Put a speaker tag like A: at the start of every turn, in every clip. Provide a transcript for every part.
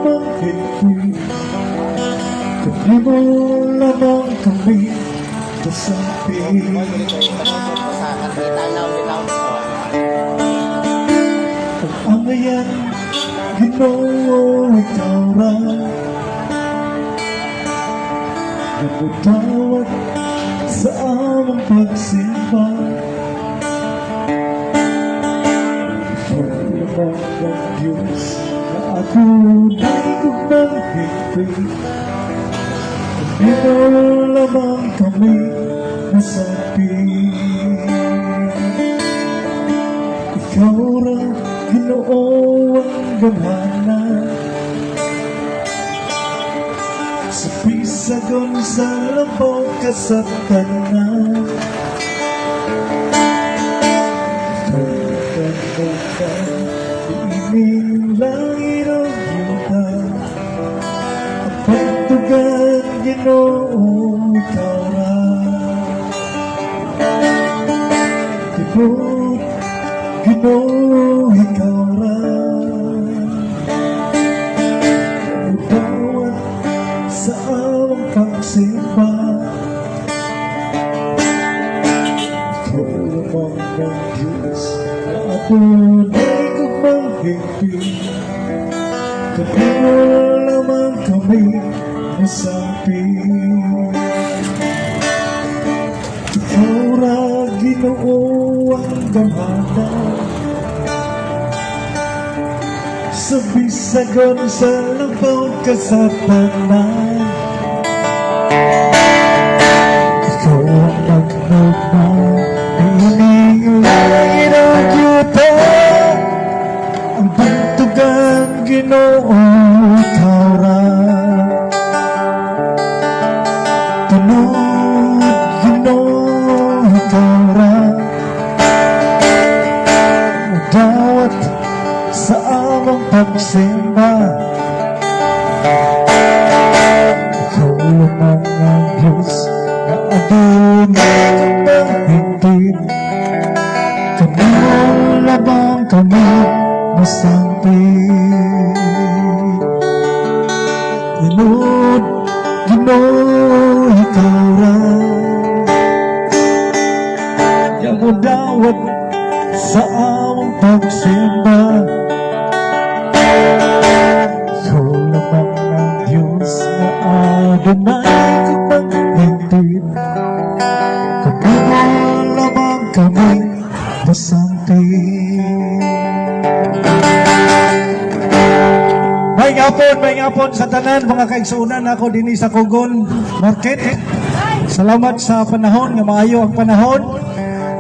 A: magiging Kami mo lamang kami kasabi Ang ayan, Ginoo, ikaw ra Nagutawat sa among pagsimba Ikaw lamang ang Diyos na ako na'y kumanghipi Kami mo lamang kami nasabi Ikaw ra, Ginoo ang gamana Sa pisagon sa labaw ka sa tanan Ikaw ka, iining langit ang yuta Ang pagtugan, Ginoo, ikaw ra Tibot, Ginoo, ikaw ra Bawat sa amang pagsimba Ikaw lamang ang Diyos na ako na'y kumanghipi Kami mo lamang kami nasabi Ikaw ra, Ginoo, ang gamana Sa bisagon sa labaw ka sa tanan Ikaw ang nagmagmang Ining langit ang yuta Ang bantugan, Ginoo, ikaw ra Tunod, Ginoo, ikaw ra Magdawat sa amang pagsimba Ikaw lamang ang Diyos na adunay kumanghitin Kami mo lamang kami masampit Inod, Ginoo, ikaw ra Yang mo dawat sa amang pagsimba Ikaw lamang ang Diyos na adunay kumanghitin Kami mo lamang kami masampit May ngapon sa tanan mga kaigsunan ako dinhi sa Kugon Market. Salamat sa panahon nga maayo ang panahon.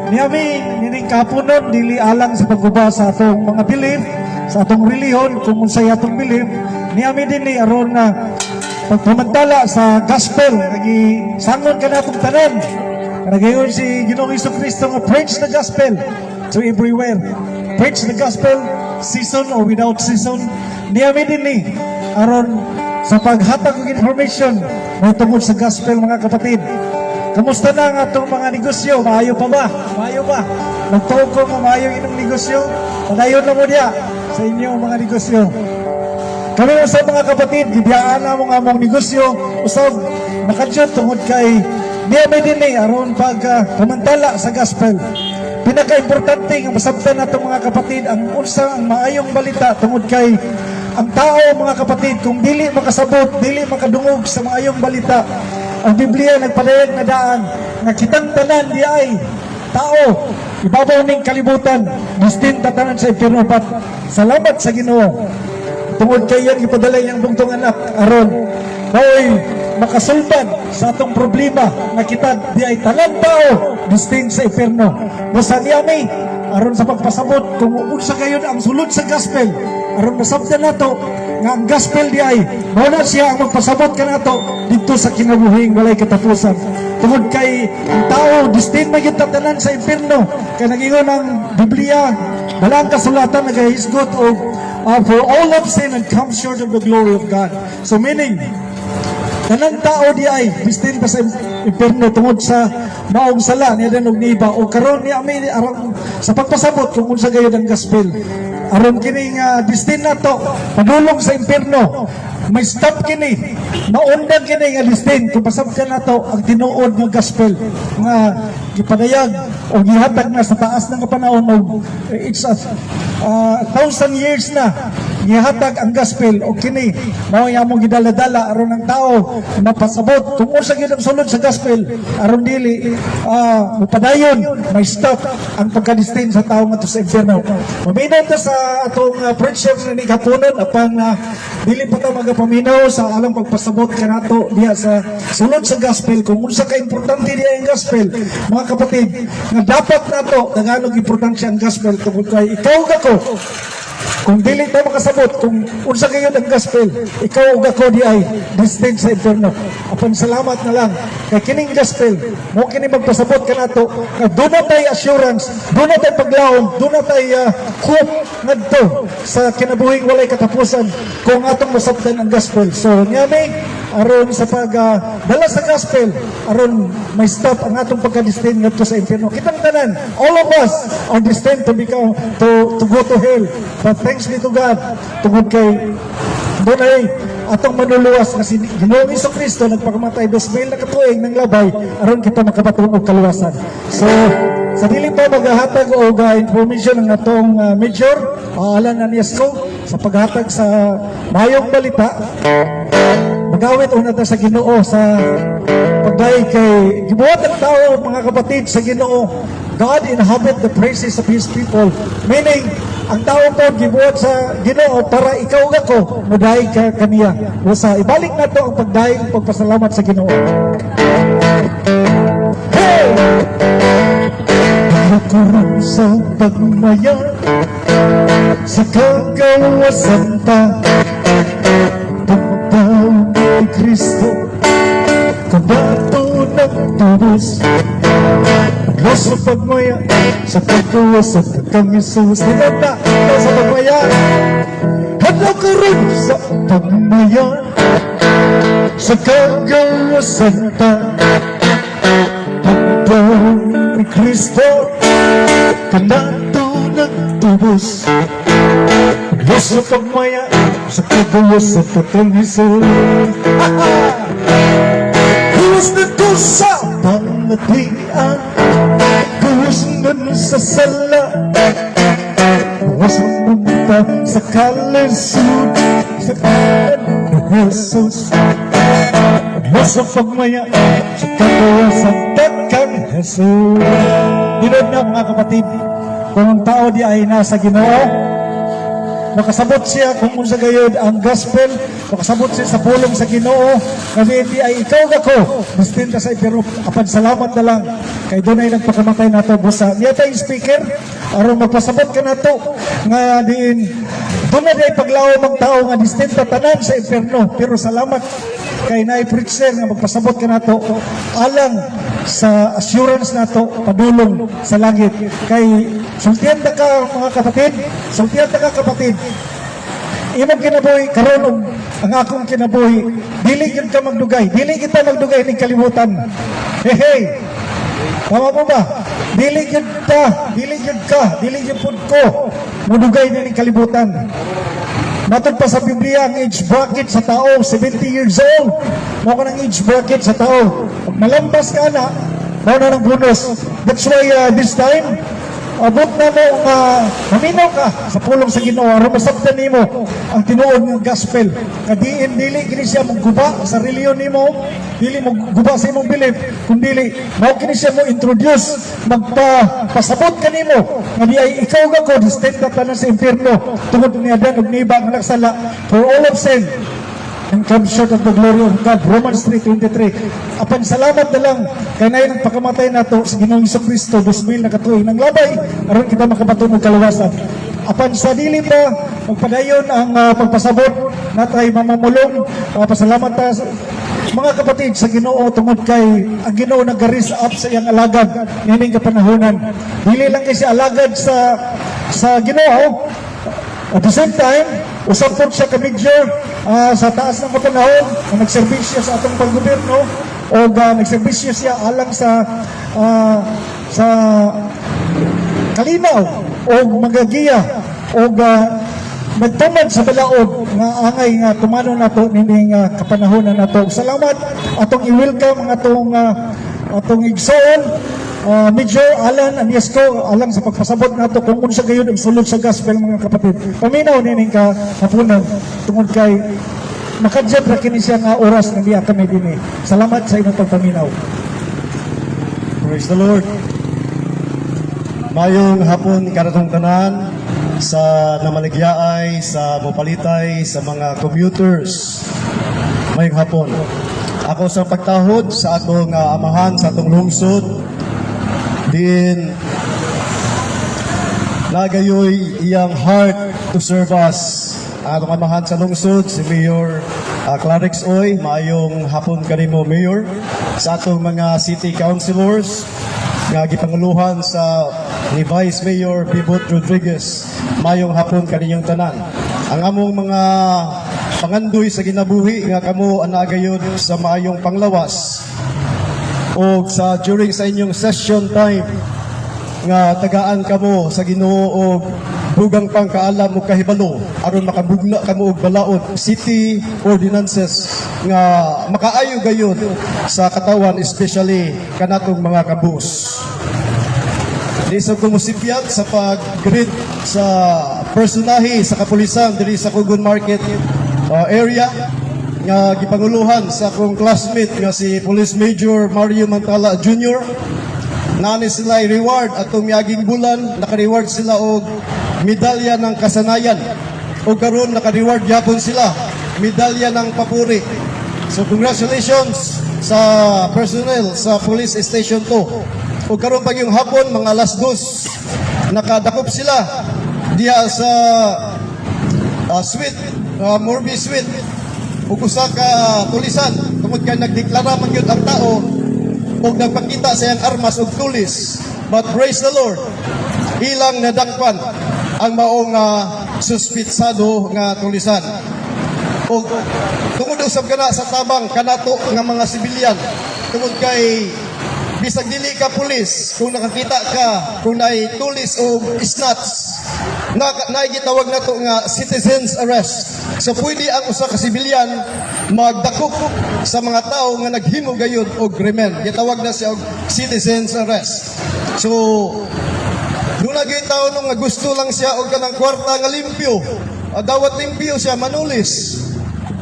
A: Niyami nining kapunon dili alang sa pagguba sa atong mga bilib, sa atong reliyon kung unsay atong bilib. Niyami dinhi aron na pagpamantala sa gospel lagi sangon kana atong tanan. Nagayon si Ginoong Jesucristo nga preach the gospel to everywhere. Preach the gospel season or without season. Niyami dinhi aron sa paghatag ng information na tungkol sa gospel mga kapatid. Kamusta na ang atong mga negosyo? Maayo pa ba? Maayo ba? Nagtuog ko nga maayo inyong negosyo? Padayon na mo diya sa inyong mga negosyo. Kami usab mga kapatid, gibiyaan na mo nga mong negosyo, usab nakadyot tungod kay niyami dinhi aron pamantala sa gospel. Pinaka-importante nga masabtan natong mga kapatid ang unsa ang maayong balita tungod kay ang tao mga kapatid kung dili makasabot, dili makadungog sa maayong balita. Ang Biblia nagpadayag na daan nga kitang tanan di ay tao ibabaw ning kalibutan distinta tanan sa impierno pat salamat sa Ginoo tungod kay yan ipadala yang bugtong anak aron maoy makasulbad sa atong problema nga kita di ay tanan tao distinct sa impierno. Basta niyami aron sa pagpasabot kung unsa gayud ang sulod sa gospel aron masabtan nato nga ang gospel di ay mao na siya ang magpasabot kanato dito sa kinabuhing walay katapusan. Tungod kay ang tao distinct magyud tanan sa impierno kay nagingon ang Biblia dalang kasulatan nagahisgot og for all have sinned and come short of the glory of God. So meaning tanang tao di ay distinct sa impierno tungod sa maong sala niya og niba o karon ni ami aron sa pagpasabot kung unsa gayud ang gospel. aron kini nga destin nato padulong sa impierno. May stop kini, maundag kini nga destin kung pasabtan nato ang tinuod nga gospel nga gipadayag o gihatag na sa taas ng panahon o it's 1,000 years na gihatag ang gospel o kini mao yamong gidala-dala aron ang tao mapasabot kung unsa gyud ang sulod sa gospel aron dili mupadayon may stop ang pagkadestin sa tao ngadto sa impierno. Maminaw ta sa atong preacher ni kapunon apang dili pa ta magapaminaw sa alang pagpasabot kanato diha sa sulod sa gospel kung unsa ka importante diha ang gospel mga kapatid nga dapat nato daghanog importansya ang gospel tungod kay ikaw gako kung dili tayo makasabot, kung unsa kayo ang gospel, ikaw ug ako di ay destined sa impierno. Apan salamat na lang kay kining gospel, mo kini magpasabot kanato, nga doon na tayo assurance, doon na tayo paglaom, doon na tayo hope ngadto sa kinabuhing walay katapusan kung atong masabtan ang gospel. So, niyami, aron sa pagdala sa gospel, aron may stop ang atong pagka-destined ngadto sa impierno. Kitang tanan, all of us are destined to become, to go to hell. But thanks be to God, tungod kay doon ay atong manuluwas na si Ginoong Jesucristo nagpakamatay 2,000 na katuig ng labay aron kita makabatong og kaluwasan. So, sa dili pa maghahatag og information ng atong major, Alan Aniesco, sa paghatag sa mayong balita, magawit una ta sa Ginoo sa pagdayeg kay gibuhat ang tao mga kapatid sa Ginoo. God inhabit the praises of His people. Meaning, ang tao po gibuhat sa Ginoo para ikaw ako mudayeg ka kaniya. Usa ibalik nato ang pagdayeg pagpasalamat sa Ginoo. Hey! Nakurong sa pagmaya sa kagawasan ta pagdaw ni Kristo kabato ng tubos sa pagmaya sa pagkawasan kang Jesus hinanda sa pagmaya hadlaw ka rin sa pagmaya sa kagawasan ta pagdaw ni Kristo kanato nagtubos sa pagmaya sa kagawasan kang Jesus Huwas na ko sa pangatian Huwas na sa sala Huwas na sa kalisod Sa kanan ni Jesus Huwas sa pagmaya Sa kagawasan kang Jesus. Dinod na mga kapatid, kung ang tao di ay nasa Ginoo, makasabot siya kung unsa gayud ang gospel, makasabot siya sa pulong sa Ginoo, kasi di ay ikaw ako, distinta sa pero apan salamat na lang kay dunay nagpakamatay nato busa. Niya tay speaker aron magpasabot ka nato nga diin dunay day paglawom ang tao nga distinta tanan sa impierno, pero salamat kay naay preacher nga magpasabot ka nato alang sa assurance nato padulong sa langit. Kay sultihan ta ka mga kapatid, sultihan ta ka kapatid, imong kinabuhi karon og ang akong kinabuhi dili gyud ka magdugay, dili kita magdugay ning kalibutan. Hey, tama mo ba? Dili gyud pud ko mudugay ning kalibutan. Matod pa sa Biblia, ang age bracket sa tao, 70 years old. Mao ka ng age bracket sa tao. Pag malampas ka na, mao na ng bonus. That's why this time, abot na mo maminaw ka sa pulong sa Ginoo aron masabtan nimo ang tinuod ng gospel. Kadiin dili kini siya magguba sa reliyon nimo, dili mo guba sa imong belief, kundi mao kini siya mo introduce, magpasabot kanimo nga di ay ikaw ako distinct tanan sa impierno tungod ni Adan ug ni Eva nga nagsala, for all of sin and come short of the glory of God. Romans 3:23. Apan salamat na lang kay nay nagpakamatay nato sa Ginoong Jesucristo 2,000 na katuig ng labay aron kita makabaton og kaluwasan. Apan sa dili pa magpadayon ang pagpasabot natay mamamulong, pasalamat ta mga kapatid sa Ginoo tungod kay ang Ginoo nagaris up sa iyang alagad nining kapanahonan. Dili lang kay siya alagad sa Ginoo, at the same time usap po siya ka-major sa taas ng kapanahon na nagserbisyo sa atong paggobyerno o nagserbisyo siya alang sa kalinaw o magagiya o nagtumad sa balaod nga angay nga tumano nato nini nga kapanahonan nato. Salamat atong i-welcome atong igsoon Major Alan Aniesco alang sa pagpasabot nato kung unsa gayud ang sulod sa gospel mga kapatid. Paminaw nining kahaponan tungod kay makadjab ra kini siya nga oras nga diya kami dinhi. Salamat sa inyong pagpaminaw.
B: Praise the Lord. Mayong hapon karatong tanan sa namaligyaay, sa mupalitay, sa mga commuters. Mayong hapon. Ako sa pagtahod sa atong amahan, sa atong lungsod, din nagayoy iyang heart to serve us. Ang atong amahan sa lungsod, si Mayor Clarix Oy, maayong hapon kanimo Mayor, sa atong mga city councilors, nga gipanguluhan sa ni Vice Mayor Bibot Rodriguez, mayong hapon kaninyong tanan. Ang among mga pangandoy sa ginabuhi nga kamo anagayod sa maayong panglawas o sa during sa inyong session time nga tagaan kamo sa Ginoo og bugang pangkaalam mo kahibalo aron makabugna kamo og balaod city ordinances nga makaayo gayud sa katawan, especially kanatong mga kabus. Di sa kumusipyat sa pag-greet sa personahe sa kapulisan diri sa Kugon Market area nga gipanguluhan sa akong classmate nga si Police Major Mario Mantala Jr. Nani sila reward atong miaging bulan, naka-reward sila og medalya ng kasanayan. O karon naka-reward gyapon sila medalya ng papuri. So congratulations sa personnel sa Police Station 2. O karon pag yung hapon mga alas 2 nakadakop sila diha sa suite, Morbi Suite. Ug usa ka tulisan tungod kay nagdeklara man gyud ang tao ug nagpakita sa iyang armas ug tulis. But praise the Lord, ilang nadakpan ang maong suspitsado nga tulisan. Ug tungod usab kana sa tabang kanato nga mga sibilyan tungod kay bisag dili ka pulis kung nakakita ka kung naay tulis o snatch naay gitawag nato nga citizens arrest. So pwede ang usa ka sibilyan magdakop sa mga tao nga naghimo gayud og krimen. Gitawag na siya og citizens arrest. So doon lagi tao nung nga gusto lang siya og kanang kwarta nga limpyo. Dawat limpyo siya manulis.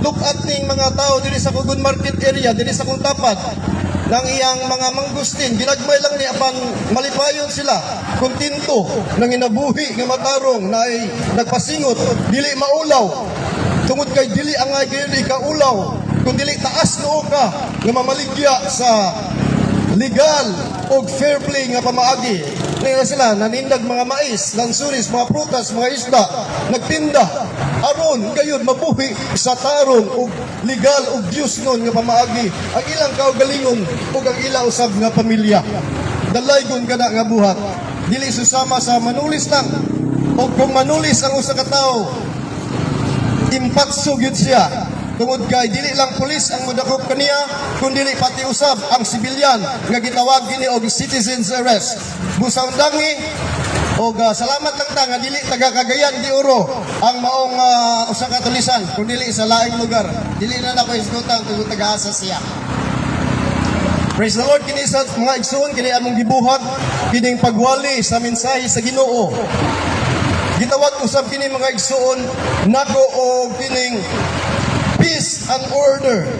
B: Look at ning mga tao diri sa Kugon Market area, diri sa Kuntapat, ng iyang mga manggustin, ginagmay lang ni apan malipayon sila, kontento, nang inabuhi nga matarong na ay nagpasingot, dili maulaw, tungod kay dili ang ay kaulaw, kung dili taas noo ka, nga mamaligya sa legal o fair play nga pamaagi. Ngayon sila, nanindag mga mais, lansuris, mga prutas, mga isda, nagtinda, aron gayud mabuhi sa tarong og legal og Diyos nun nga pamaagi ang ilang kaugalingon ug ang ilang usab nga pamilya. Dalaygon kana nga buhat, dili susama sa manulis lang. O kung manulis ang usa ka tawo, impatso gyud siya. Tungod kay dili lang pulis ang modakop kaniya, kundi dili pati usab ang sibilyan nga gitawag kini og citizens arrest. Busaw dangi og salamat lang ta nga dili taga Cagayan di Oro ang maong usa ka tulisan, kundi dili sa laing lugar. Dili na nako isgutan tungod taga-asa siya. Praise the Lord, kini sa mga igsoon kini among gibuhat kining pagwali sa mensahe sa Ginoo. Gitawag usab kini mga igsoon nako og kining peace and order.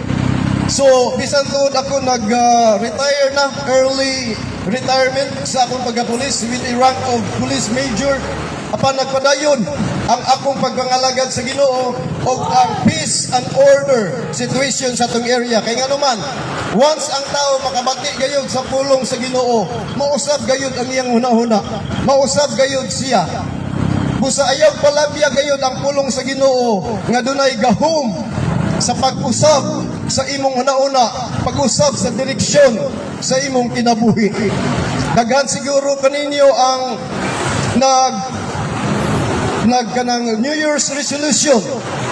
B: So, bisan tuod ako nag-retire na, early retirement sa akong pagka-police with a rank of police major. Apan nagpadayon ang akong pagpangalagad sa Ginoo o ang peace and order situation sa atong area. Kaya nga naman, once ang tao makabati gayud sa pulong sa Ginoo, mausab gayud ang iyang huna-huna, mausab gayud siya. Busa ayaw palabya gayud ang pulong sa Ginoo nga dunay gahom sa pag-usab sa imong huna-una, pag-usab sa direksyon sa imong kinabuhi. Daghan siguro kaninyo ang kanang New Year's resolution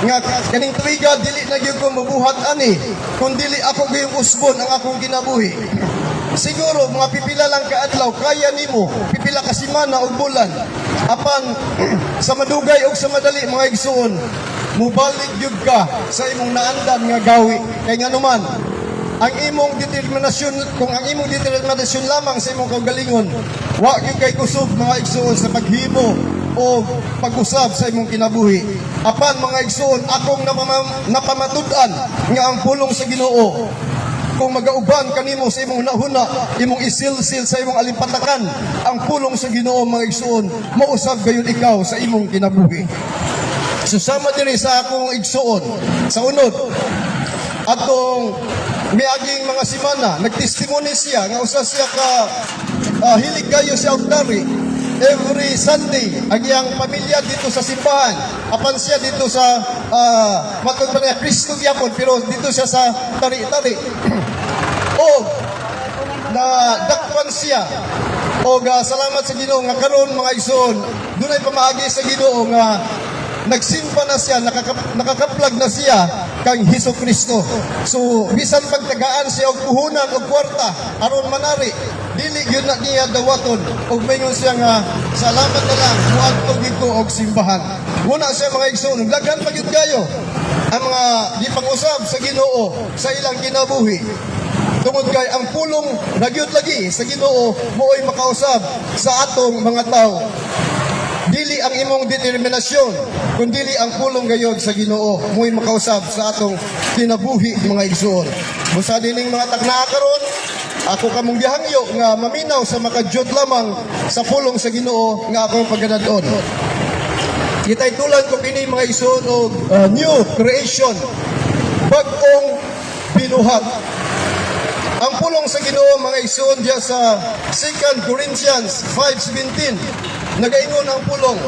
B: nga kaning tuiga dili na gyud ko mabuhat ani kun dili ako gyud usbon ang akong kinabuhi. Siguro mga pipila lang ka adlaw kaya nimo, pipila ka semana o bulan. apan sa madugay o sa madali mga igsuon, mubalik gyud ka sa imong naandan nga gawi. Kay nga naman, ang imong determinasyon, kung ang imong determinasyon lamang sa imong kaugalingon, wa gyud kay kusog mga igsuon sa paghimo o pag-usab sa imong kinabuhi. Apan mga igsuon, akong napamatud-an nga ang pulong sa Ginoo, kung magauban kanimo sa imong nahuna, imong isilsil sa imong alimpatakan, ang pulong sa Ginoo mga igsuon, mausab gayon ikaw sa imong kinabuhi. Susama diri sa akong igsuon, sa unod, atong miaging mga simana, nagtestimony siya, nga usa siya ka hilig kayo sa altar. Every Sunday, ang iyang pamilya dito sa simbahan, apan siya dito sa matod pa niya, Kristo gyapon, pero dito siya sa tari-tari. O na dakpan siya o salamat sa Ginoo nga karon mga igsoon, dunay pamaagi sa Ginoo nga nagsimpa na siya, nakakaplag na siya kang Hesus Kristo. So bisan pagtagaan siya og puhunan og kwarta aron manari, dili gyud na niya dawaton og mayngon siya nga salamat na lang muadto dito og simbahan. Muna siya mga igsoon, daghan pa gyud kayo ang mga gipang-usab sa Ginoo sa ilang kinabuhi. Tungod kay ang pulong nagyud lagi sa Ginoo mooy makausab sa atong mga tao. Dili ang imong determinasyon, kundi ang pulong gayod sa Ginoo mooy makausab sa atong kinabuhi mga igsoon. Busa dining mga tagna karon, ako kamong gihangyo nga maminaw sa makadjud lamang sa pulong sa Ginoo nga akong paggadadon. Kitay tulan ko kini mga igsoon og new creation, bag-ong binuhat. Ang pulong sa Ginoo mga igsoon diya sa 2 Corinthians 5:17, nagaingon ang pulong,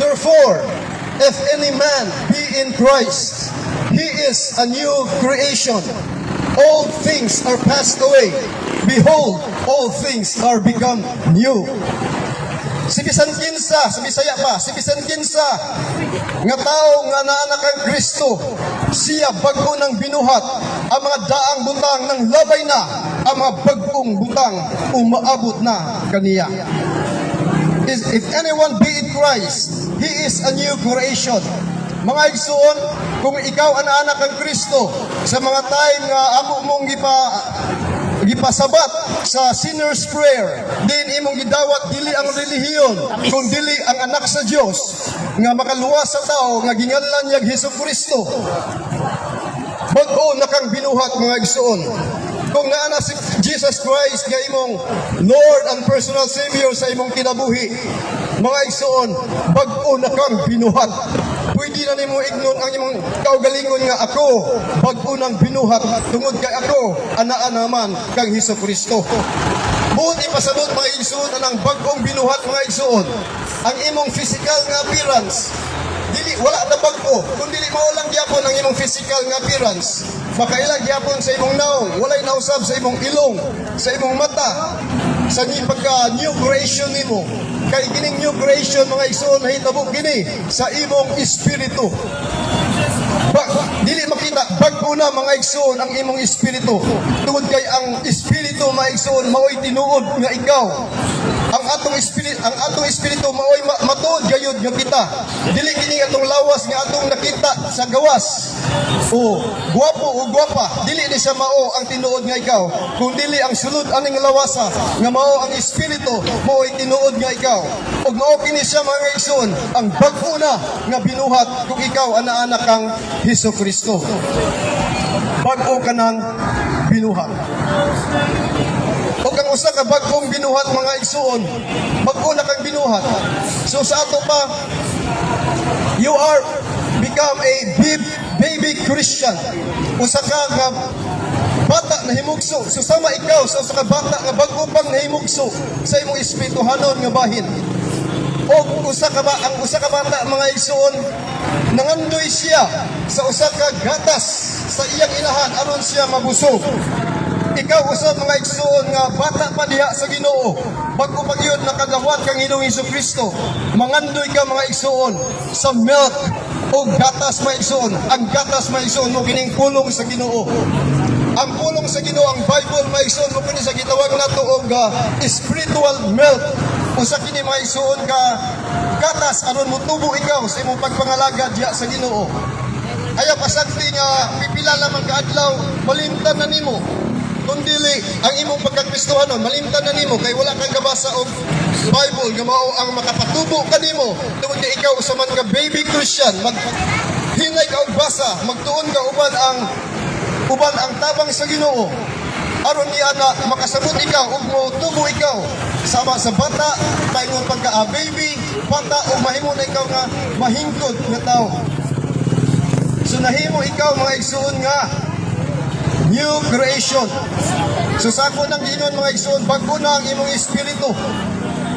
B: therefore, if any man be in Christ, he is a new creation. All things are passed away. Behold, all things are become new. Si bisan kinsa, sa Bisaya pa, si bisan kinsa nga tao nga naanak kang Kristo, siya bago nang binuhat. Ang mga daang butang ng labay na, ang mga bagong butang umaabot na kaniya. If anyone be in Christ, he is a new creation. Mga igsoon, kung ikaw ang anak ng Kristo, sa mga time nga amo mong gipasabat sa sinner's prayer, din imong gidawat dili ang relihiyon, kung dili ang anak sa Dios nga makaluwas sa tao nga ginganlan niya Hesus Kristo. Bag-o na kang binuhat mga igsoon. Kung naana si Jesus Christ nga imong Lord and personal Savior sa imong kinabuhi, mga igsoon, bag-o na kang binuhat. Pwede na nimo ignon ang imong kaugalingon nga ako bag-o nang binuhat tungod kay ako anaa naman kang Hesus Kristo. Buot ipasabot mga igsoon anang bag-ong binuhat mga igsoon, ang imong physical nga appearance dili wala na bag-o, kundi mao lang gyapon ang imong physical nga appearance. Makailang gyapon sa imong naong, walay nausab sa imong ilong, sa imong mata, sa pagka new creation nimo. Kay kining new creation mga igsoon nahitabo kini sa imong espiritu. Dili makita bag-o na mga igsoon ang imong espiritu. Tungod kay ang espiritu mga igsoon maoy tinuod nga ikaw. Ang atong espiritu maoy matuod gayud nga kita. Dili kini atong lawas nga atong nakita sa gawas. O guwapo o guwapa, dili ni siya mao ang tinuod nga ikaw, kung dili ang sulod aning lawasa nga mao ang espiritu maoy tinuod nga ikaw. Ug mao kini siya mga igsoon ang bag-o na nga binuhat kung ikaw ana anak kang Hesus Kristo. Bag-o ka nang binuhat. O kang usa ka bag-ong binuhat mga igsoon, bag-o na kang binuhat. So sa ato pa, you are become a baby Christian. Usa ka nga bata na himugso. So sama ikaw sa usa ka bata nga bag-o pang nahimugso sa imong espirituhanon nga bahin. O ang usa ka bata mga igsoon, nangandoy siya sa usa ka gatas sa iyang inahan aron siya mabusog. Ikaw usab mga igsoon nga bata pa diha sa Ginoo, bag-o pa gyud nakadawat kang Ginoong Hesukristo, mangandoy ka mga igsoon sa milk o gatas mga igsoon. Ang gatas mga igsoon mo kining pulong sa Ginoo. Ang pulong sa Ginoo, ang Bible mga igsoon mo kini sa gitawag nato og spiritual milk. Usa kini mga igsoon ka gatas aron motubo ikaw sa imong pagpangalaga diya sa Ginoo. Ayaw pasagdi nga pipila lamang ka adlaw malimtan na nimo. Kung dili ang imong pagkakristohanon malimtan na nimo kay wala kang gabasa og Bible nga mao ang makapatubo kanimo tungod kay ikaw usa man ka baby Christian hinay ka og basa magtuon ka uban ang tabang sa Ginoo aron niya na makasabot ikaw ug motubo ikaw sama sa bata paingon pagka baby bata ug mahimo na ikaw nga mahingkod nga tao. So nahimo ikaw mga igsoon nga new creation. So sako ng Ginoo mga igsoon bag-o na ang imong espiritu.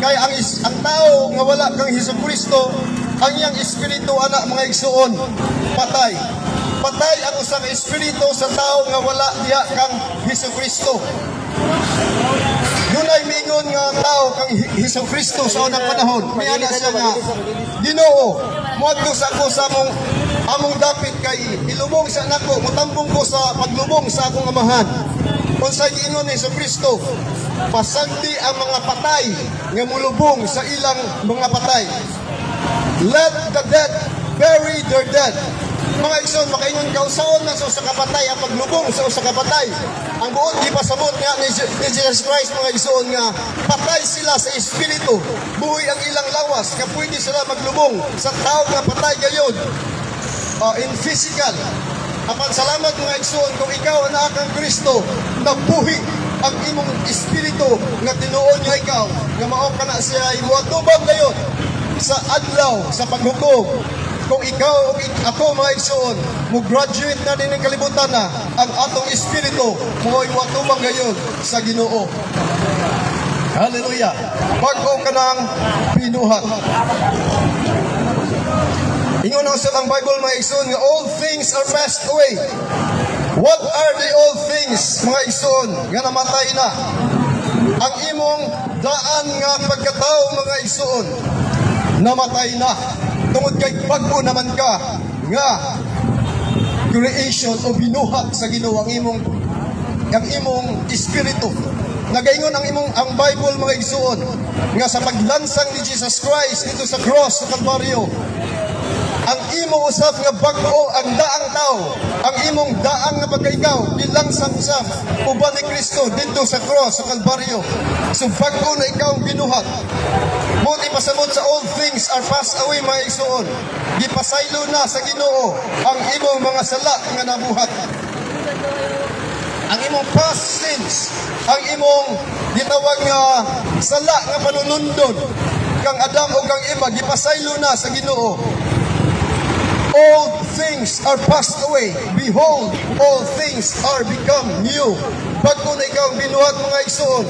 B: Kay ang tao nga wala kang Hesukristo, ang iyang espiritu ana mga igsoon patay. Patay ang usang espiritu sa tao nga wala diha kang Hesukristo. Dunay mingon nga tao kang Hesukristo sa unang panahon. Mayana siya nga Ginoo, moadto sa ako sa among dapit kay ilubong sa nako, mutambong ko sa paglubong sa akong amahan. Unsay giingon ni Hesukristo, pasagdi ang mga patay nga mulubong sa ilang mga patay. Let the dead bury their dead. Mga igsoon, makaingon ka usaon na sa usa ka patay ang paglubong sa usa ka patay. Ang buot gipasabot nga ni Jesus Christ mga igsoon nga patay sila sa espiritu. Buhi ang ilang lawas nga pwede sila maglubong sa tao nga patay gayud. In physical. Apan salamat mga igsoon kung ikaw ana kang Kristo nabuhi ang imong espiritu nga tinuon niya ikaw nga mao kana siya imuatubang gayud sa adlaw sa paghukom. Kung ikaw o ako mga igsoon mo graduate na din ng kalibutan na ang atong espiritu mo iwatubang gayud sa Ginoo. Hallelujah. Bag-o ka ng binuhat. Ingon ang sa Bible mga igsoon nga all things are passed away. What are the all things mga igsoon nga namatay na? Ang imong daan nga pagkatao mga igsoon namatay na. Tungod kay bag-o naman ka nga creation o binuhat sa Ginoo ang imong espiritu. Nagaingon ang Bible mga igsoon nga sa paglansang ni Jesus Christ dito sa cross sa Kalbaryo, ang imo usab nga bag-o ang daang tao, ang imong daang nga pagkaikaw bilangsang usab uban ni Kristo dito sa cross sa Kalbaryo. So bag-o na ikaw ang binuhat. Buti pasamot sa all things are passed away mga igsoon. Gipasaylo na sa Ginoo ang imong mga sala nga nabuhat. Ang imong past sins, ang imong gitawag nga sala nga panunundon kang Adam o kang Eva gipasaylo na sa Ginoo. All things are passed away. Behold, all things are become new. Bag-o na ikaw ang binuhat mga igsoon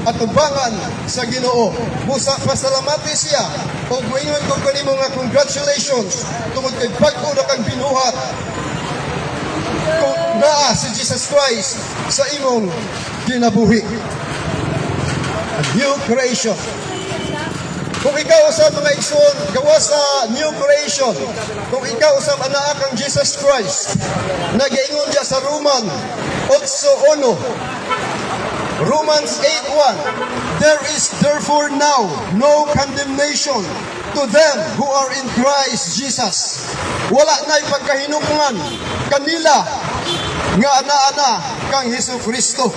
B: at tubangan sa Ginoo. Busa pasalamati siya o guingon ko kanimo nga congratulations tungod kay bag-o na kang binuhat kung naa si Jesus Christ sa imong kinabuhi. A new creation. Kung ikaw usab mga igsoon gawa sa new creation, kung ikaw usab anaa kang Jesus Christ, nagaingon diya sa Roman 8:1. Romans 8:1. There is therefore now no condemnation to them who are in Christ Jesus. Wala na'y pagkahinungdan kanila nga ana-ana kang Hesukristo.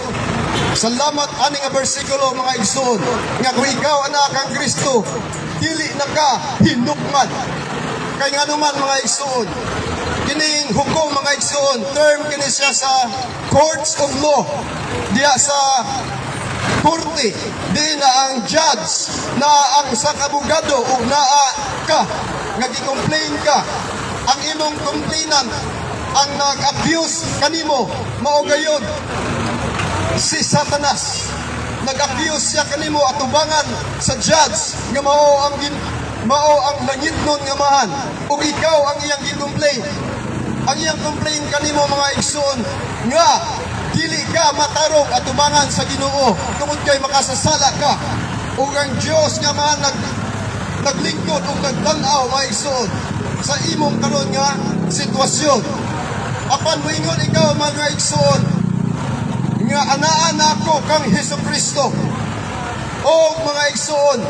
B: Salamat ani nga bersikulo mga igsoon nga kung ikaw ana kang Kristo dili na ka hinukman. Kay nga naman mga igsoon kining hukom mga igsoon term kini siya sa courts of law diya sa korte di na ang judge na ang sa kabugado o naa ka nga gi-complain ka ang imong complainant ang nag-abuse kanimo mao gayud si Satanas. Nag-abuse siya kanimo atubangan sa judge nga mao ang nangitnon nga mahan ug ikaw ang iyang gi-complain. Ang iyang complain kanimo mga igsoon nga dili ka matarong atubangan sa Ginoo tungod kay makasasala ka ug ang Dios nga mahan naglingkod ug nagdan-aw mga igsoon sa imong karon nga sitwasyon. Apan moingon ikaw mga igsoon nga anaan ako kang Hesukristo. O mga igsoon,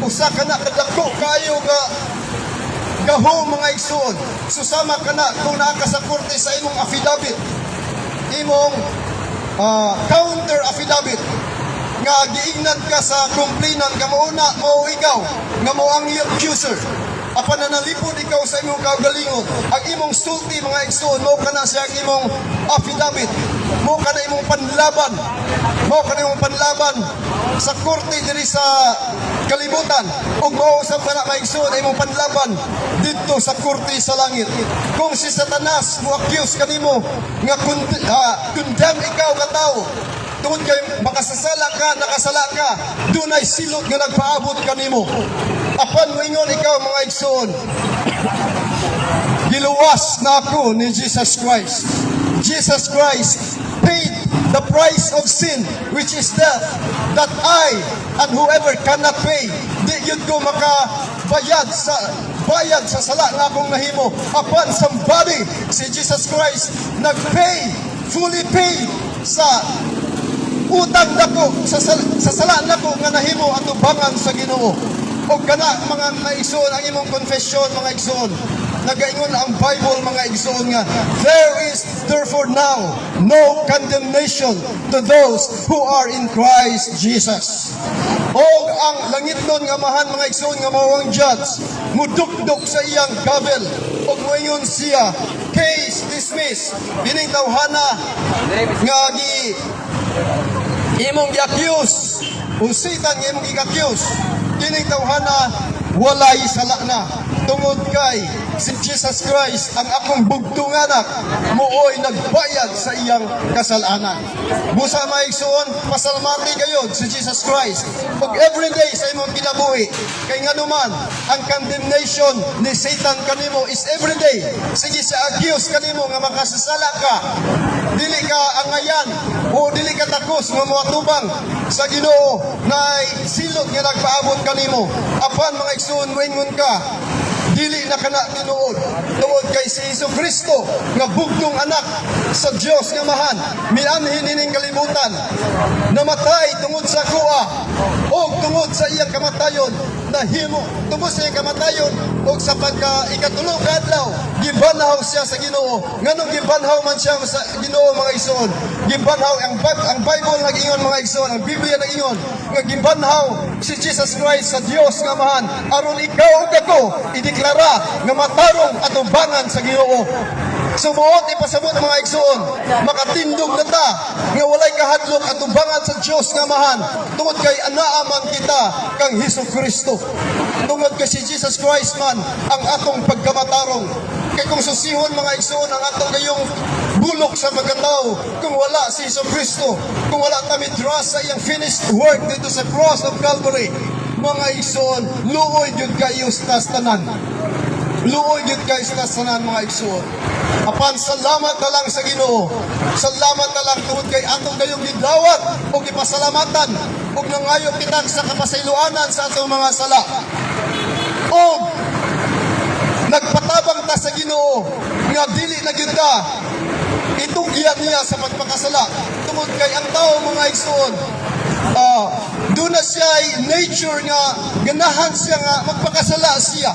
B: usa ka na kadako kayo nga gaho mga igsoon. Susama ka na kung naa ka sa korte sa imong affidavit, imong counter affidavit nga giingnan ka sa complainant nga mauna mao ikaw nga mao ang accuser. Apan nanalipod ikaw sa imong kaugalingon, ang imong sulti mga igsoon, mao kana siya ang imong affidavit, mao kana imong panlaban, mao kana imong panlaban sa korte diri sa kalibutan, ug mao sa para mga igsoon imong panlaban didto sa korte sa langit. Kung si Satanas mo accuse kanimo nga condemn ikaw ka tawo, tungod kay makasasala ka, nakasala ka, dunay silot nga nagpaabot kanimo. Apan moingon ikaw mga igsoon, giluwas na ako ni Jesus Christ. Jesus Christ paid the price of sin, which is death, that I and whoever cannot pay, di yun ko makabayad sa sala nga akong nahimo. Apan somebody, si Jesus Christ, nagpay, fully paid sa utang nako, sa sala nako nga nahimo atubangan sa Ginoo. O kana mga igsoon, ang imong confession mga igsoon, nagaingon ang Bible mga igsoon nga, there is therefore now no condemnation to those who are in Christ Jesus. O ang langitnon nga mahan mga igsoon nga mao ang judge, mudukdok sa iyang gavel, o moingon siya, case dismissed, bining tawhana nga imong gi-accuse, usitan nga imong gi-accuse, kining tawhana walay sala na, tungod kay si Jesus Christ ang akong bugtong anak mooy nagbayad sa iyang kasalanan. Busa maigsoon, pasalamati gayud si Jesus Christ ug everyday sa imong kinabuhi, kay nganuman ang condemnation ni Satan kanimo is everyday. Sige sa accuse kanimo nga makasasala ka, dili ka angayan o dili ka takos nga moatubang sa Ginoo na silot nga nagpaabot kanimo. Apan mga igsoon, moingon ka, dili na kana tinuod tungod kay si Jesucristo nga bugtong anak sa Dios nga mahan, mianhin ining kalibutan, namatay tungod sa kuha o tungod sa iyang kamatayon, nahimo tungod sa iyang kamatayon o sa ikatulong kadlaw gibanhaw siya sa Ginoo. Nganong gibanhaw man siya sa Ginoo mga igsoon? Gibanhaw ang Bible nag-ingon mga igsoon, ang Biblia nag-ingon nga gibanhaw si Jesus Christ sa Dios nga mahan aron ikaw ug ako ideklara nga matarong atubangan sa Ginoo. Sumuot ipasabot ang mga igsoon, makatindog na ta nga walay kahadlok atubangan sa Dios nga mahan, tungod kay anaa man kita kang Hesukristo. Tungod kay si Jesus Christ man ang atong pagkamatarong. Kay kung susihon mga igsoon ang atong gayong bulok sa pagkatao, kung wala si Hesukristo, kung wala kami trust sa iyang finished work dito sa cross of Calvary, mga igsoon, luoy jud kayo sa tanan. Luoy jud kayo sa tanan mga igsoon. Apan salamat na lang sa Ginoo. Salamat na lang tungod kay atong gayong gidawat o gipasalamatan o nangayo kita sa kapasayloanan sa atong mga sala. O nagpatabang ta sa Ginoo nga dili na gyud ta itugyan niya sa pagpakasala, tungod kay ang tao mga igsoon, doon na siya nature nga ganahan siya nga magpakasala siya.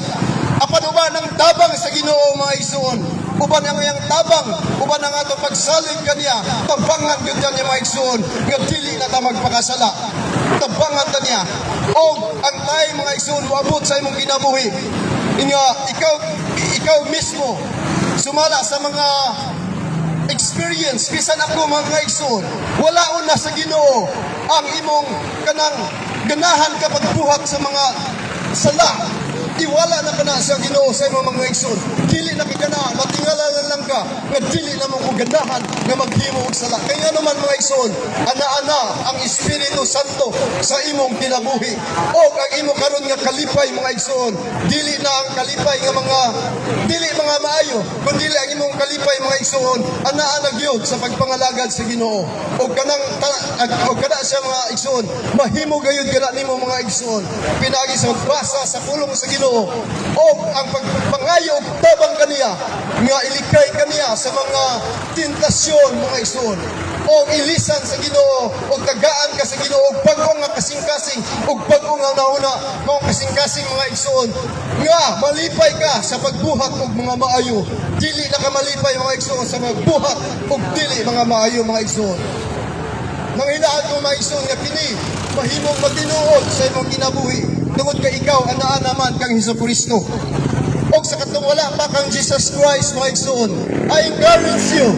B: Apan uban ang tabang sa Ginoo mga igsoon, uban ang iyang tabang, uban ang atong pagsalig kaniya, tabangan gyud niya mga igsoon nga dili na ta magpakasala. Tabangan ta niya. O ang tay mga igsoon moabot sa imong kinabuhi nga ikaw mismo sumala sa mga experience, bisan ako mga igsoon, wala na sa Ginoo ang imong kanang ganahan ka pagbuhat sa mga sala. Iwala na ka na sa Ginoo sa imong mga igsoon. Dili na ka na, matingala na lang ka nga dili na mo ganahan nga maghimo og sala. Kaya naman mga igsoon, ana-ana ang Espiritu Santo sa imong kinabuhi. O ang imo karon nga kalipay mga igsoon, dili na ang kalipay nga dili mga maayo, kundi ang imong kalipay mga igsoon, ana-ana gyud sa pagpangalagad sa Ginoo. O kana siya mga igsoon, mahimo gayud kana nimo mga igsoon, pinagi sa magbasa sa pulong sa Ginoo o ang pagpangayo tabang kaniya nga ilikay kaniya sa mga tentasyon mga igsoon. o ilisan sa Ginoo o tagaan ka sa Ginoo og bag-o nga kasing-kasing og bag-o nga nauna mao kasing-kasing mga igsoon nga malipay ka sa pagbuhat og mga maayo dili na ka malipay mga igsoon sa pagbuhat og dili mga maayo mga igsoon. Manghinaad mo mga igsoon nga kini mahimong magtinuod sa imong kinabuhi tungod kay ikaw anaa naman kang Hesukristo. Og sa katong wala pa kang Jesus Christ mga igsoon, I encourage you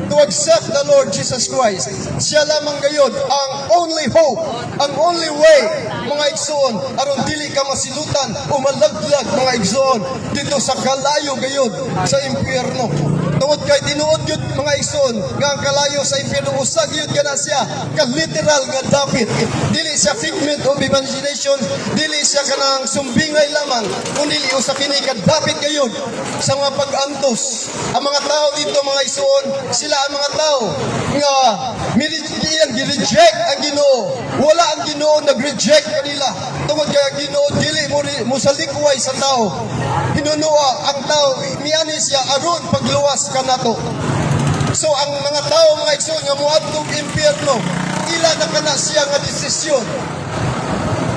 B: to accept the Lord Jesus Christ. Siya lamang gayud ang only hope, ang only way mga igsoon aron dili ka masilutan o malaglag mga igsoon dito sa kalayo gayud sa impyerno. Tungod kay tinuod gyud mga igsoon nga ang kalayo sa impyerno usag gyud kana siya ka literal nga dapit. Dili siya figment of imagination, dili siya kanang sumbingay lamang, kundi usa kini ka dapit gayud sa mga pag-antos. Ang mga tao dito mga igsoon, sila ang mga tao nga militiyang gi-reject ang Ginoo. Wala ang Ginoo nag-reject kanila. Tungod kay ang Ginoo dili mo sa likway sa tao. Hinunoa ang tao miani siya aron pagluwas kanato. So ang mga tao mga igsoon nga moadtog impyerno, ila na kana siya nga desisyon.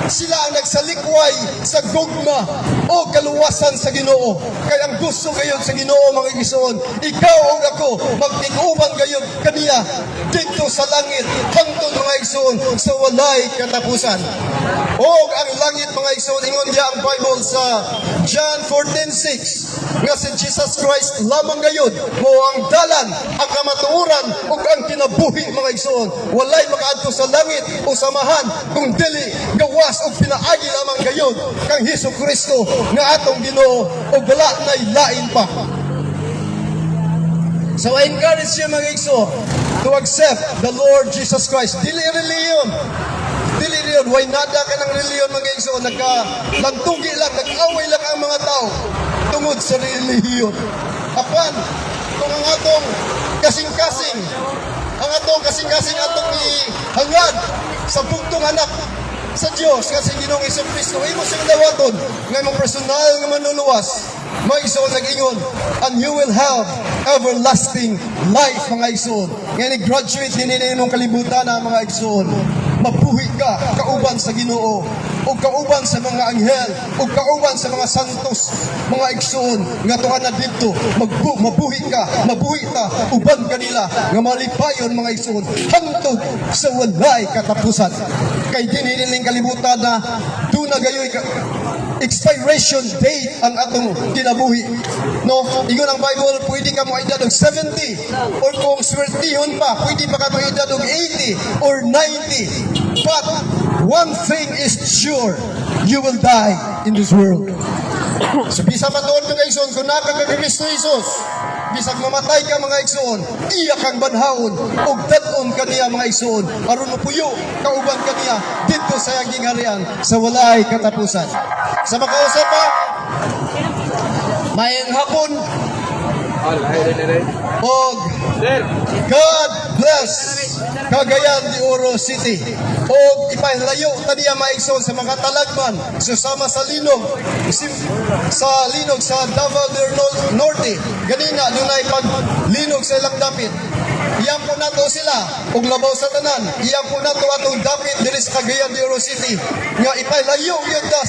B: Sila ang nagsalikway sa gugma o kaluwasan sa Ginoo. Kaya ang gusto gayon sa Ginoo mga igsoon, ikaw o ako magtiguban gayon kaniya dito sa langit hangtod mga igsoon sa walay katapusan. O ang langit mga igsoon, ingon diya ang Bible sa John 14:6 nga si Jesus Christ lamang gayon mo ang dalan, ang kamatuoran ug ang kinabuhi mga igsoon. Walay makaadto sa langit o samahan kung dili gawas o pinaagi lamang gayon kang Hesukristo nga atong Ginoo o wala nay lain pa. So I encourage you mga igsoon to accept the Lord Jesus Christ. Dili reliyon. Dili reliyon. Why nada ka ng reliyon mga igsoon? Nagtugi lang, nag-away lang ang mga tao tungod sa reliyon. Apan, kung ang atong kasing-kasing atong ihangad sa bugtong anak sa Diyos kasi Ginoong Hesukristo imo sing dawaton nga imong personal nga manluluwas mga igsoon nag-ingon and you will have everlasting life mga igsoon nga ni-graduate din imong kalibutan na mga igsoon mabuhi ka kauban sa Ginoo o kauban sa mga anghel o kauban sa mga santos mga igsoon nga tuwa na dito mabuhi ta uban kanila nga malipayon mga igsoon hangtod sa walay katapusan kay dinhiling kalibutan na duna gayoy expiration date ang atong kinabuhi no ingon ang Bible pwede ka mo edad og 70 or kung swertihon pa pwede pa ka mo edad og 80 or 90 but one thing is sure, you will die in this world. So bisa matuod mga igsoon kung naka kay Kristo Jesus, bisag mamatay ka mga igsoon, iya kang banhaon ug dat-on kaniya mga igsoon aron mapuyo kauban kaniya dito sa iyang gingharian sa walay katapusan. Sa makausap pa, mayang hapon og God bless Cagayan de Oro City o ipahilayo taniya maigsoon sa mga talagman susama sa linog sa Davao del Norte ganina dunay paglinog sa ilang dapit iyang po nato sila ug labaw sa tanan iyang po nato atong dapit diri sa Cagayan de Oro City nga ipahilayo gyud ta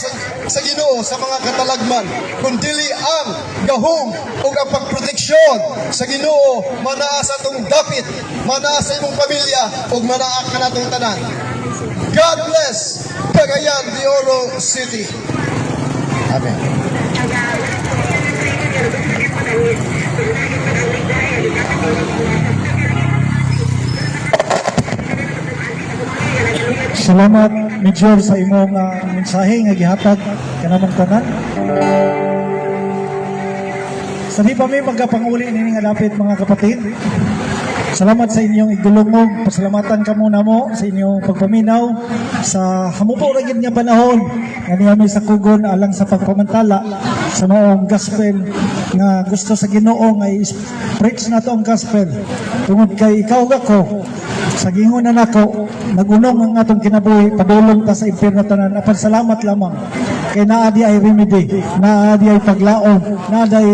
B: sa Ginoo sa mga katalagman kun dili ang gahom ug ang pagproteksyon sa Ginoo manaa sa atong dapit manaa sa imong pamilya ug manaa ka natong tanan. God bless Cagayan de Oro City. Amen.
A: Salamat Major sa imong mensahe nga gihatag kanamong tanan. Sa di pa may magkapanguli nini nga dapit mga kapatid. Salamat sa inyong igdulongog. Pasalamatan ka muna mo sa inyong pagpaminaw sa hamupo ra gid nga panahon nga niyami sa kugon alang sa pagpamantala sa maong gospel nga gusto sa Ginoo nga i-preach nato ang gospel tungod kay ikaw ako sa gingon na nako nagunong ang atong kinabuhi padulong ta sa impyerno tanan apan salamat lamang kay naa di ay remedy naa di ay paglaom naa di ay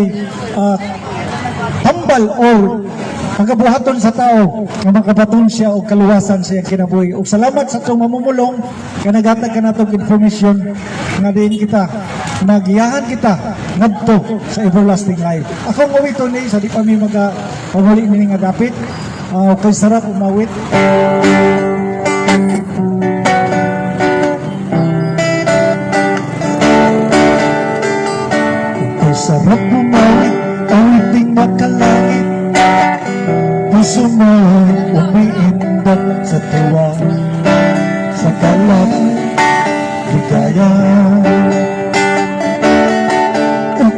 A: tambal or pagabuhaton sa tao nga makabaton siya og kaluwasan sa iyang kinabuhi. Ug salamat sa itong mamumulong nga naghatag ka natong information nga diin kita nagyahan kita ngadto sa everlasting life. Ako mawito ni sa di pa mi pamuli ni nga dapit. Kay sarap umawit. Kay sarap umawit, awiting makalangit. Puso mo umiindak sa tuwa, sa kalat, ligaya.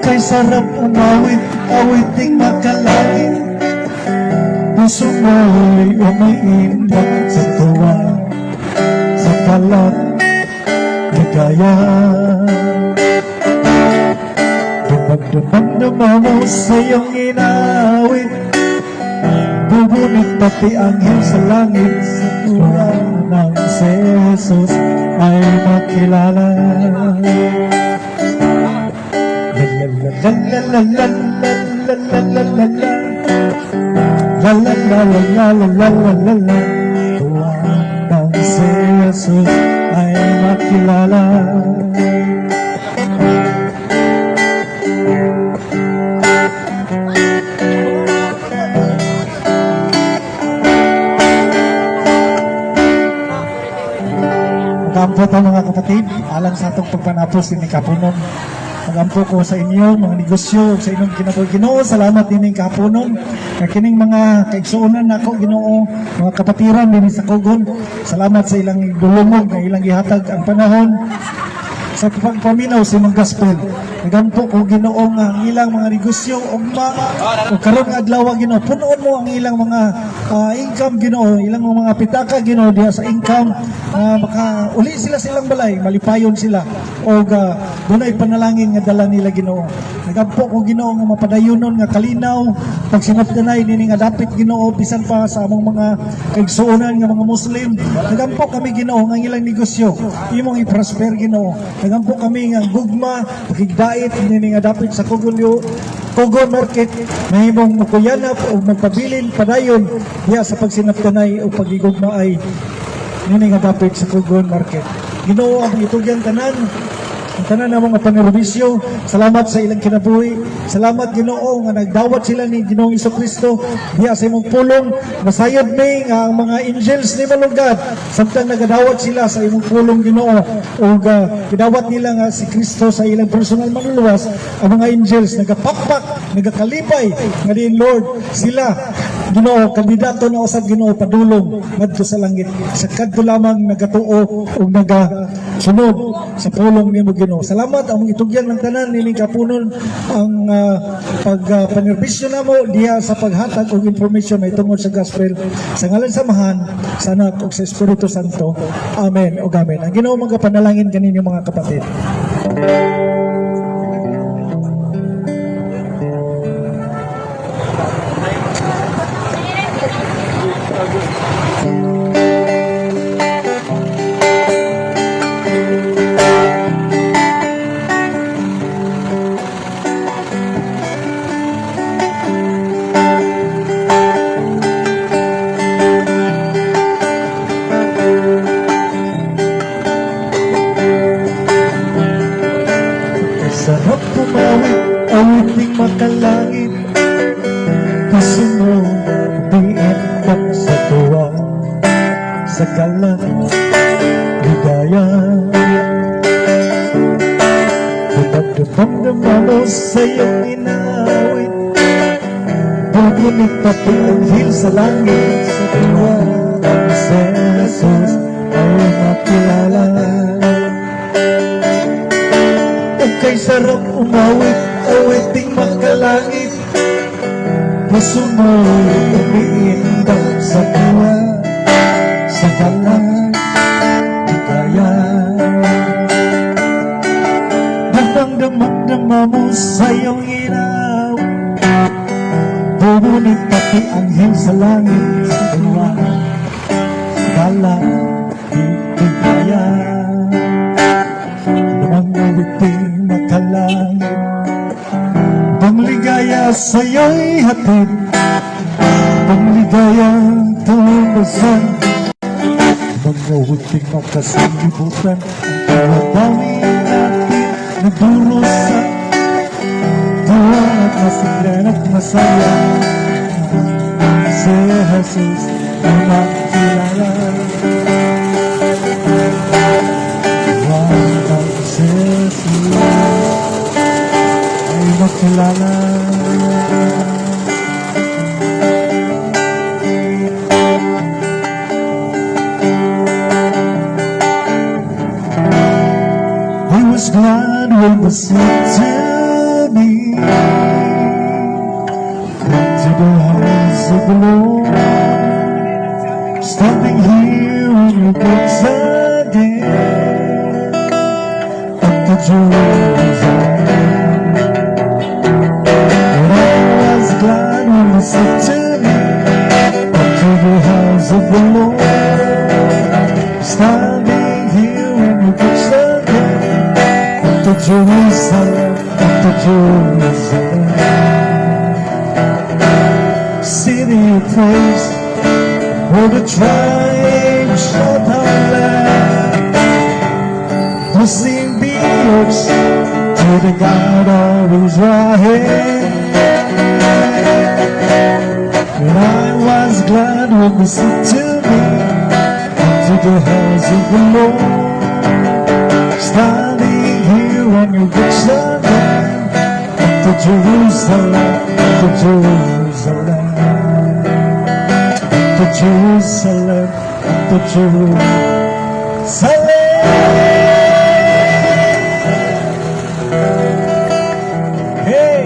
A: Kay sarap umawit, awiting makalangit. Puso mo'y umiindak sa tuwa, sa kalat, ligaya. Dumag-dumag mo sa iyong inawit, bubunit pati anghel sa langit, sa tuwa ng si Jesus ay makilala. La la la la la la la la la. La la la la la la la la la la. Tuwang ng si Jesus ay makilala. Magampo ta mga kapatid, alang sa atong pagpanapos ni Kapunon. Magampo ko sa inyo, mga negosyo, sa inyong kinabuhi. Ginoo, salamat din ng kapunon. Kining mga kaigsuunan nako Ginoo, mga kapatiran din sa Kugon. Salamat sa ilang dulumog na ilang gihatag ang panahon sa pagpaminaw sa inyong gospel. Nagampo ko Ginoo nga ang ilang mga negosyo o karon nga adlaw Ginoo, punuon mo ang ilang mga income Ginoo, ilang mga pitaka Ginoo diha sa income, maka uli sila silang balay, malipayon sila o dunay panalangin nga dala nila Ginoo. Nagampo ko Ginoo nga mapadayunon nga kalinaw pagsinapdanay nini nga dapit Ginoo bisan pa sa among mga kaigsuonan nga mga Muslim. Nagampo kami Ginoo nga ang ilang negosyo imong i-prosper Ginoo. Nagampo kami nga gugma pakigdait nini nga dapit sa Kugon Market mahimong mukuyanap o magpabilin padayon diha sa pagsinapdanay o pagigugma ay nini nga dapit sa Kugon Market. Ginoo ang itugyan tanan ang tanan na mga panerbisyo. Salamat sa ilang kinabuhi. Salamat Ginoo nga nagdawat sila ni Ginoong Jesucristo diha sa imong pulong. Masayod mi nga ang mga angels ni malugad samtang nagadawat sila sa imong pulong Ginoo o gidawat nila nga si Kristo sa ilang personal manluluwas. Ang mga angels nagapakpak, nagakalipay nga din Lord sila Ginoo kandidato na usab Ginoo padulong ngadto sa langit. Sa kadto lamang nagatuo ug nagasunod sa pulong nimo Ginoo. Salamat ang itugyan ng tanan nining kapunon ang pagpanerbisyo namo diha sa paghatag og information na itungod sa gospel sa ngalan samahan sa Anak ug sa Espiritu Santo. Amen ug amen. Ang Ginoo magapanalangin kaninyo mga kapatid. Sarap pumawit, awiting makalangit. Puso mo, umiindak sa tuwa, sa kalat, ligaya. Dumag-dumag mo sa iyong inawit, bubunig pati ang hil sa langit, sa tuwa, ang si Jesus ay makilala. Kay sarap umawit, awiting makalangit. Puso mo umiindak sa tuwa, sa kalat, ligaya. Damang-damang-dama mo sa iyong inaw, bubunit pati anghel sa langit, sa tuwa, sa kalat, ligaya. Damang-awiting makalangit, pangligaya sa'yo'y hatid. Pangligayang tumbasan, mga huting makasalibutan, ang dami natin nagdurusan, tuwa at masiglan at masaya. Si Jesus ang makilala, ang si Jesus ay makilala. I was glad when the said to me, come to the house of the Lord, standing here on your gates again, up to Jerusalem. And I was glad when they said to me, come to the house of the Lord, standing here on your gates again, to Jerusalem, to Jerusalem. City of praise, where the tribes of our land will sing the oaks to the God of Israel. And I was glad when they said to me, to the house of the Lord, standing here on your good Sunday, to Jerusalem, to Jerusalem, to Jerusalem, to Jerusalem. Hey!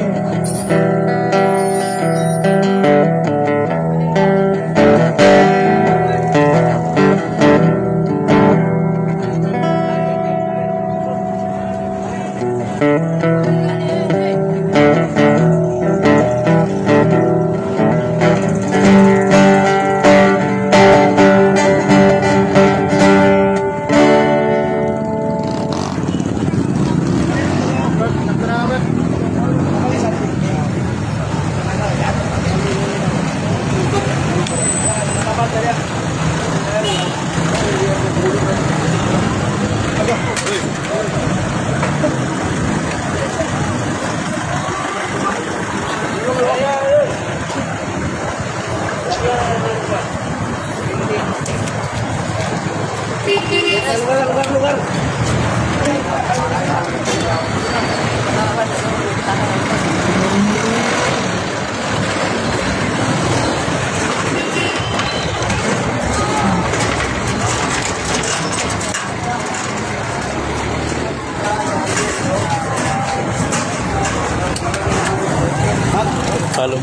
C: Kalong.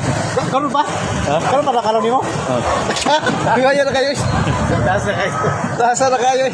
B: Karon ba?
C: Ha?
B: Karon para kalong nimo?
C: Oh.
B: Kaya na kayo. Taas na kayo.